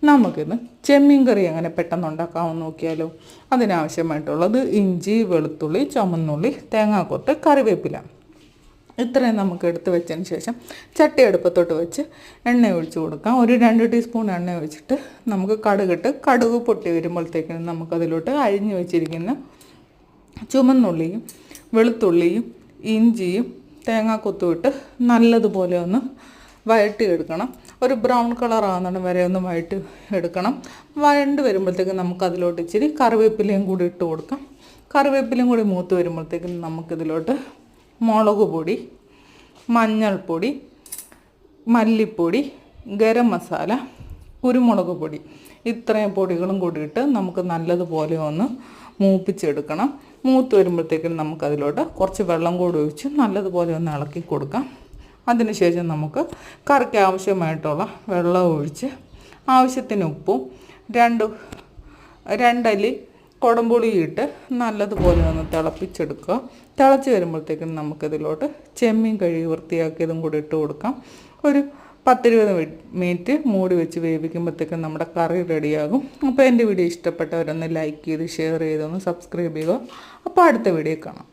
നമുക്കിന്ന് ചെമ്മീൻ കറി എങ്ങനെ പെട്ടെന്ന് ഉണ്ടാക്കാമെന്ന് നോക്കിയാലോ. അതിനാവശ്യമായിട്ടുള്ളത് ഇഞ്ചി, വെളുത്തുള്ളി, ചുമന്നുള്ളി, തേങ്ങാക്കൊത്ത്, കറിവേപ്പില. ഇത്രയും നമുക്ക് എടുത്ത് വെച്ചതിന് ശേഷം ചട്ടി അടുപ്പത്തോട്ട് വെച്ച് എണ്ണ ഒഴിച്ച് കൊടുക്കാം. ഒരു 2 ടീസ്പൂൺ എണ്ണ ഒഴിച്ചിട്ട് നമുക്ക് കടുക് പൊട്ടി വരുമ്പോഴത്തേക്കും നമുക്കതിലോട്ട് അരിഞ്ഞ് വെച്ചിരിക്കുന്ന ചുമന്നുള്ളിയും വെളുത്തുള്ളിയും ഇഞ്ചിയും തേങ്ങാക്കൊത്തും ഇട്ട് നല്ലതുപോലെ ഒന്ന് വഴട്ടിയെടുക്കണം. ഒരു ബ്രൗൺ കളർ ആകുന്ന വരെ ഒന്ന് വഴറ്റി എടുക്കണം. വഴണ്ട് വരുമ്പോഴത്തേക്കും നമുക്കതിലോട്ട് ഇച്ചിരി കറിവേപ്പിലയും കൂടി ഇട്ട് കൊടുക്കാം. കറിവേപ്പിലയും കൂടി മൂത്ത് വരുമ്പോഴത്തേക്കും നമുക്കിതിലോട്ട് മുളക് പൊടി, മഞ്ഞൾപ്പൊടി, മല്ലിപ്പൊടി, ഗരം മസാല, കുരുമുളക് പൊടി, ഇത്രയും പൊടികളും കൂടിയിട്ട് നമുക്ക് നല്ലതുപോലെ ഒന്ന് മൂപ്പിച്ചെടുക്കണം. മൂത്ത് വരുമ്പോഴത്തേക്കും നമുക്കതിലോട്ട് കുറച്ച് വെള്ളം കൂടി ഒഴിച്ച് നല്ലതുപോലെ ഒന്ന് ഇളക്കി കൊടുക്കാം. അതിനുശേഷം നമുക്ക് കറിക്ക് ആവശ്യമായിട്ടുള്ള വെള്ളം ഒഴിച്ച് ആവശ്യത്തിന് ഉപ്പും രണ്ടല്ലി കുടംപുളി ഇട്ട് നല്ലതുപോലെ ഒന്ന് തിളപ്പിച്ചെടുക്കുക. തിളച്ച് വരുമ്പോഴത്തേക്കും നമുക്കിതിലോട്ട് ചെമ്മീൻ കഴുകി വൃത്തിയാക്കിയതും കൂടി ഇട്ട് കൊടുക്കാം. ഒരു 10-20 മിനിറ്റ് മൂടി വെച്ച് വേവിക്കുമ്പോഴത്തേക്കും നമ്മുടെ കറി റെഡിയാകും. അപ്പോൾ എൻ്റെ വീഡിയോ ഇഷ്ടപ്പെട്ടവരൊന്ന് ലൈക്ക് ചെയ്ത് ഷെയർ ചെയ്തൊന്ന് സബ്സ്ക്രൈബ് ചെയ്യുക. അപ്പോൾ അടുത്ത വീഡിയോ കാണാം.